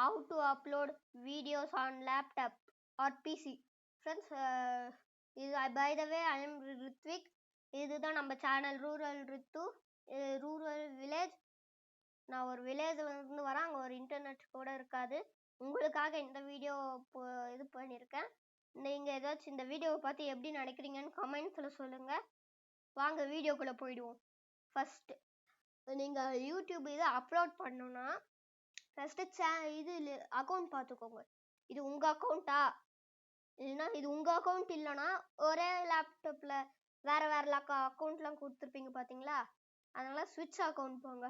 how to upload videos on laptop or PC. Friends, by the way, I am Ritvik. இதுதான் நம்ம channel rural ரித்து, rural village. நான் ஒரு வில்லேஜில் இருந்து வரேன், அங்கே ஒரு இன்டர்நெட் கூட இருக்காது. உங்களுக்காக இந்த வீடியோ இது பண்ணியிருக்கேன். நீங்கள் ஏதாச்சும் இந்த வீடியோவை பார்த்து எப்படி நினைக்கிறீங்கன்னு கமெண்ட்ஸில் சொல்லுங்கள். வாங்க வீடியோக்குள்ளே போயிடுவோம். ஃபஸ்ட்டு நீங்கள் யூடியூப் இதை அப்லோட் பண்ணணுன்னா ஃபஸ்ட்டு இது அக்கௌண்ட் பார்த்துக்கோங்க. இது உங்கள் அக்கௌண்ட்டா? இல்லைன்னா இது உங்கள் அக்கௌண்ட் இல்லைன்னா ஒரே லேப்டாப்பில் வேறு அக்கௌண்ட்லாம் கொடுத்துருப்பீங்க பார்த்தீங்களா? அதனால் ஸ்விட்ச் அக்கௌண்ட் போங்க.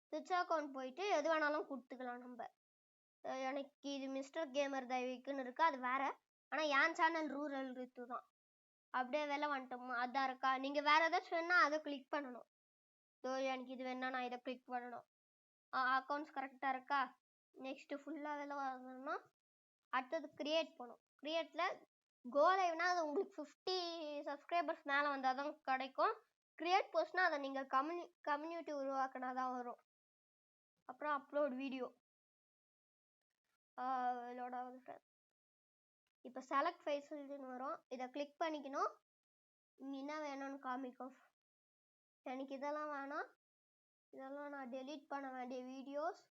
ஸ்விட்ச் அக்கௌண்ட் போயிட்டு எது வேணாலும் கொடுத்துக்கலாம். நம்ம எனக்கு இது மிஸ்டர் கேமர் தயவிக்குன்னு இருக்குது, அது வேறு. ஆனால் என் சேனல் ரூரல் ரித்து தான். அப்படியே வேலை வந்துட்டோமா, அதான் இருக்கா. நீங்கள் வேறு ஏதாச்சும் வேணால் அதை கிளிக் பண்ணணும். எனக்கு இது வேணா நான் இதை கிளிக் பண்ணணும். அக்கௌண்ட்ஸ் கரெக்டாக இருக்கா? நெக்ஸ்ட்டு ஃபுல்லாக வேலை வாங்கணும்னா அடுத்தது க்ரியேட் பண்ணும். க்ரியேட்டில் கோலைவ்னா அது உங்களுக்கு 50 சப்ஸ்கிரைபர்ஸ் மேலே வந்தால் தான் கிடைக்கும். க்ரியேட் போஸ்ட்னா அதை நீங்கள் கம்யூனிட்டி உருவாக்கினா தான் வரும். அப்புறம் அப்லோட் வீடியோ லோட் ஆகுது ஃப்ரெண்ட். இப்போ செலக்ட் ஃபைல்ஸ்னு வரும், இதை கிளிக் பண்ணிக்கணும். என்ன வேணும்னு காமிக்கும். எனக்கு இதெல்லாம் வேணாம், இதெல்லாம் நான் டெலீட் பண்ண வேண்டிய வீடியோஸ்.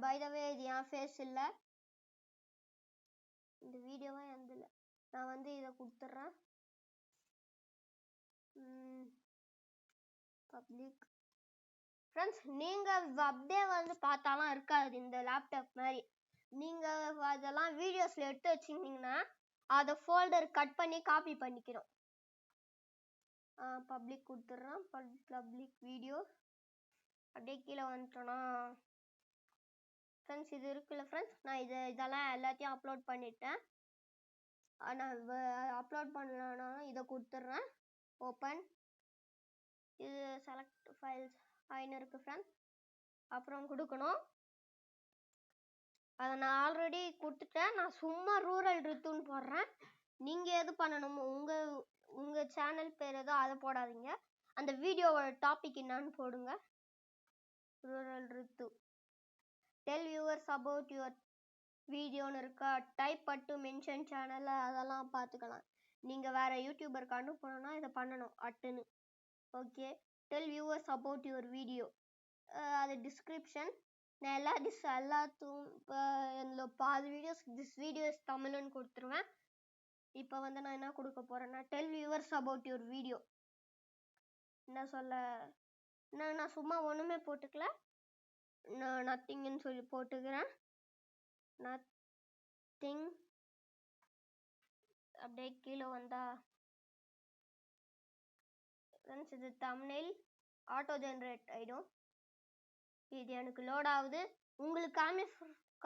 பை த வே இது என் ஃபேஸ் இல்லை, இந்த வீடியோவா எந்த இல்லை. நான் இதை கொடுத்துட்றேன் பப்ளிக். ஃப்ரெண்ட்ஸ், நீங்கள் அப்படியே பார்த்தாலாம் இருக்காது இந்த லேப்டாப் மாதிரி. நீங்கள் அதெல்லாம் வீடியோஸில் எடுத்து வச்சிங்கன்னா அதை ஃபோல்டர் கட் பண்ணி காப்பி பண்ணிக்கிறோம். பப்ளிக் கொடுத்துட்றேன். பப்ளிக் வீடியோ அப்படியே கீழே வந்துட்டோன்னா ஃப்ரெண்ட்ஸ் இது இருக்குல்ல ஃப்ரெண்ட்ஸ், நான் இதெல்லாம் எல்லாத்தையும் அப்லோட் பண்ணிட்டேன். நான் அப்லோட் பண்ணலன்னா இதை கொடுத்துட்றேன். ஓப்பன். இது செலக்ட் ஃபைல்ஸ் ஆயின்னு இருக்குது ஃப்ரெண்ட்ஸ். அப்புறம் கொடுக்கணும். அதை நான் ஆல்ரெடி கொடுத்துட்டேன். நான் சும்மா ரூரல் ரித்துன்னு போடுறேன். நீங்கள் எது பண்ணணுமோ உங்கள் சேனல் பேர் ஏதோ அதை போடாதீங்க. அந்த வீடியோவோட டாபிக் என்னன்னு போடுங்க. Rural Rithu. Tell viewers about your வீடியோன்னு இருக்கா, டைப் பட்டு மென்ஷன் சேனல், அதெல்லாம் பார்த்துக்கலாம். நீங்கள் வேறு யூடியூபருக்கு அனுப்பணும்னா இதை பண்ணணும் அட்டுன்னு. Okay, tell viewers about your video. அது டிஸ்கிரிப்ஷன். நான் எல்லாத்தையும் இப்போ என்னோட பாதி வீடியோஸ் திஸ் வீடியோஸ் தமிழ்னு கொடுத்துருவேன். இப்போ நான் என்ன கொடுக்க போகிறேன்னா tell viewers about your video. என்ன சொல்ல, நான் சும்மா ஒன்றுமே போட்டுக்கல, நான் நத்திங்னு சொல்லி போட்டுக்கிறேன். நத்திங். அப்படியே கீழே வந்தா ஃப்ரெண்ட்ஸ் இது தம்ப்நெயில் ஆட்டோ ஜென்ரேட் ஆகிடும். இது எனக்கு லோட் ஆகுது. உங்களுக்கு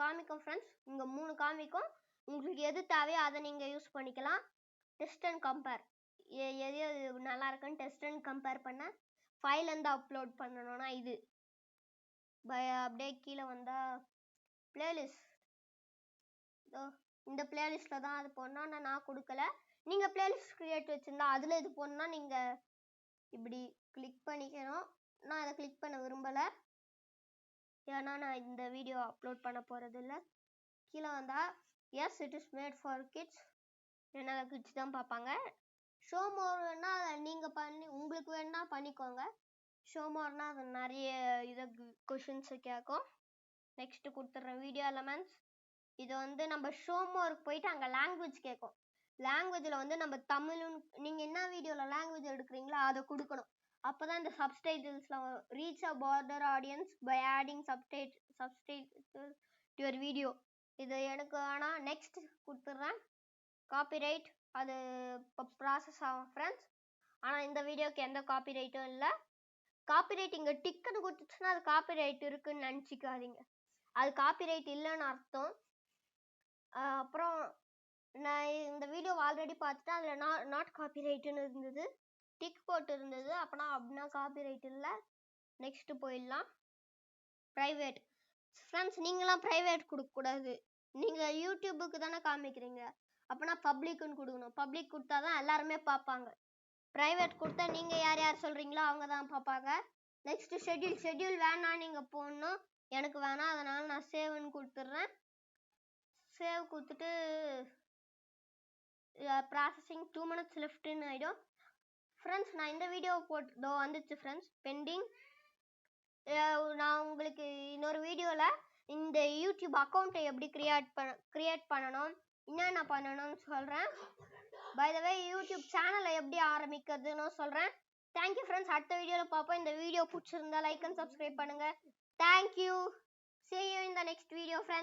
காமிக்கும் ஃப்ரெண்ட்ஸ், இங்கே 3 காமிக்கும். உங்களுக்கு எது தேவையோ அதை நீங்கள் யூஸ் பண்ணிக்கலாம். டெஸ்ட் அண்ட் கம்பேர், எது நல்லா இருக்குன்னு டெஸ்ட் அண்ட் கம்பேர் பண்ண ஃபைலேருந்து அப்லோட் பண்ணணும்னா இது. அப்படியே கீழே வந்தால் பிளேலிஸ்ட். இந்த பிளேலிஸ்ட்டில் தான் அது போடணும்னா நான் கொடுக்கல. நீங்கள் பிளேலிஸ்ட் க்ரியேட் வச்சுருந்தா அதில் இது போடணுன்னா நீங்கள் இப்படி கிளிக் பண்ணிக்கணும். நான் அதை கிளிக் பண்ண விரும்பலை, ஏன்னா நான் இந்த வீடியோ அப்லோட் பண்ண போகிறது இல்லை. கீழே வந்தால் S it is made for kids, என்ன கிட்ஸ் தான் பார்ப்பாங்க. ஷோ மோர்னா நீங்கள் உங்களுக்கு வேணுன்னா பண்ணிக்கோங்க. ஷோ மோர்னா அது நிறைய இதை கொஷின்ஸு கேட்கும். நெக்ஸ்ட்டு கொடுத்துட்றேன் வீடியோ எலமெண்ட்ஸ். இது நம்ம ஷோ மோருக்கு போயிட்டு அங்கே லாங்குவேஜ் கேட்கும். லாங்குவேஜில் நம்ம தமிழும் நீங்கள் என்ன வீடியோவில் லாங்குவேஜ் எடுக்கிறீங்களோ அதை கொடுக்கணும். அப்போ தான் இந்த சப்டைட்டில்ஸ்லாம் reach a broader audience by adding subtitles to your video. இது எனக்கு ஆனால் நெக்ஸ்ட் கொடுத்துட்றேன். காப்பிரைட் அது இப்போ ப்ராசஸ் ஆகும் ஃப்ரெண்ட்ஸ். ஆனால் இந்த வீடியோவுக்கு எந்த காப்பிரைட்டும் இல்லை. காப்பிரைட் இங்கே டிக்குன்னு கொடுத்துச்சுன்னா அது காப்பிரைட் இருக்குன்னு நினச்சிக்காதீங்க, அது காப்பிரைட் இல்லைன்னு அர்த்தம். அப்புறம் நான் இந்த வீடியோ ஆல்ரெடி பார்த்துட்டேன், அதில் நாட் காப்பிரைட்டுன்னு இருந்தது, டிக் போட்டு இருந்தது. அப்படின்னா காப்பிரைட் இல்லை. நெக்ஸ்ட்டு போயிடலாம். ப்ரைவேட். ஃப்ரெண்ட்ஸ், நீங்களாம் ப்ரைவேட் கொடுக்கக்கூடாது. நீங்கள் யூடியூபுக்கு தானே காமிக்கிறீங்க, அப்போனா பப்ளிக்குன்னு கொடுக்கணும். பப்ளிக் கொடுத்தா தான் எல்லாருமே பார்ப்பாங்க. ப்ரைவேட் கொடுத்தா நீங்கள் யார் யார் சொல்கிறீங்களோ அவங்க தான் பார்ப்பாங்க. நெக்ஸ்ட் ஷெட்யூல் வேணா நீங்க போடணும். எனக்கு வேணாம், அதனால நான் சேவ்னு கொடுத்துட்றேன். சேவ் கொடுத்துட்டு ப்ராசஸிங் 2 minutes லெஃப்ட்னு ஆயிடும். ஃப்ரெண்ட்ஸ் நான் இந்த வீடியோ போட்டோ வந்துச்சு ஃப்ரெண்ட்ஸ் பெண்டிங். நான் உங்களுக்கு இன்னொரு வீடியோவில் இந்த யூடியூப் அக்கௌண்ட்டை எப்படி கிரியேட் பண்ணணும், என்னென்ன பண்ணணும்னு சொல்கிறேன். பை த வே யூடியூப் சேனலை எப்படி ஆரம்பிக்கிறதுன்னு சொல்கிறேன். Thank you friends. அடுத்த வீடியோவில் பார்ப்போம். இந்த வீடியோ பிடிச்சிருந்தா லைக் அண்ட் சப்ஸ்கிரைப் பண்ணுங்கள். Thank you. See you in the next video friends.